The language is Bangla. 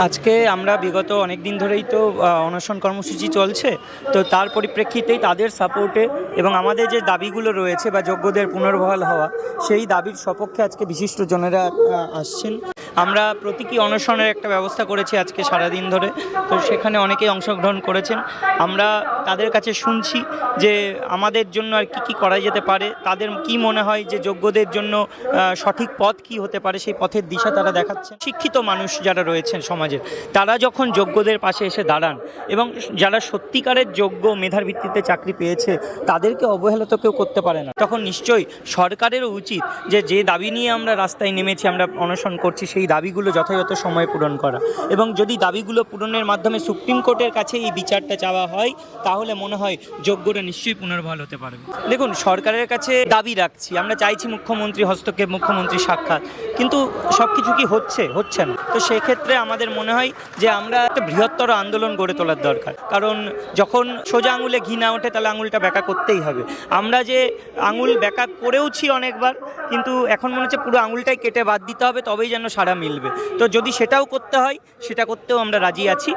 আজকে আমরা বিগত অনেক দিন ধরেই তো অনশন কর্মসূচি চলছে। তো তার পরিপ্রেক্ষিতেই তাদের সাপোর্টে এবং আমাদের যে দাবিগুলো রয়েছে বা যোগ্যদের পুনর্বহাল হওয়া, সেই দাবির সপক্ষে আজকে বিশিষ্টজনেরা আসছেন। আমরা প্রতীকী অনশনের একটা ব্যবস্থা করেছি আজকে সারাদিন ধরে। তো সেখানে অনেকেই অংশগ্রহণ করেছেন। আমরা তাদের কাছে শুনছি যে আমাদের জন্য আর কি করা যেতে পারে, তাদের কি মনে হয় যে যোগ্যদের জন্য সঠিক পথ কি হতে পারে, সেই পথের দিশা তারা দেখাচ্ছেন। শিক্ষিত মানুষ যারা রয়েছেন সমাজের, তারা যখন যোগ্যদের পাশে এসে দাঁড়ান এবং যারা সত্যিকারের যোগ্য মেধার ভিত্তিতে চাকরি পেয়েছে তাদেরকে অবহেলা তো কেউ করতে পারে না, তখন নিশ্চয়ই সরকারেরও উচিত যে দাবি নিয়ে আমরা রাস্তায় নেমেছি, আমরা অনশন করছি, সেই দাবিগুলো যথাযথ সময়ে পূরণ করা। এবং যদি দাবিগুলো পূরণের মাধ্যমে সুপ্রিম কোর্টের কাছে এই বিচারটা চাওয়া হয়, তাহলে মনে হয় যোগ্যরা নিশ্চয়ই পুনর্বহাল হতে পারবে। দেখুন, সরকারের কাছে দাবি রাখছি, আমরা চাইছি মুখ্যমন্ত্রী হস্তক্ষেপ, মুখ্যমন্ত্রী সাক্ষাৎ, কিন্তু সব কিছু কি হচ্ছে না। তো সেক্ষেত্রে আমাদের মনে হয় যে আমরা একটা বৃহত্তর আন্দোলন গড়ে তোলার দরকার। কারণ যখন সোজা আঙুলে ঘি না ওঠে, তাহলে আঙুলটা ব্যাকা করতেই হবে। আমরা যে আঙুল ব্যাকা করেওছি অনেকবার, কিন্তু এখন মনে হচ্ছে পুরো আঙুলটাই কেটে বাদ দিতে হবে, তবেই যেন সারা মিলবে। তো যদি সেটাও করতে হয়, সেটা করতেও আমরা রাজি আছি।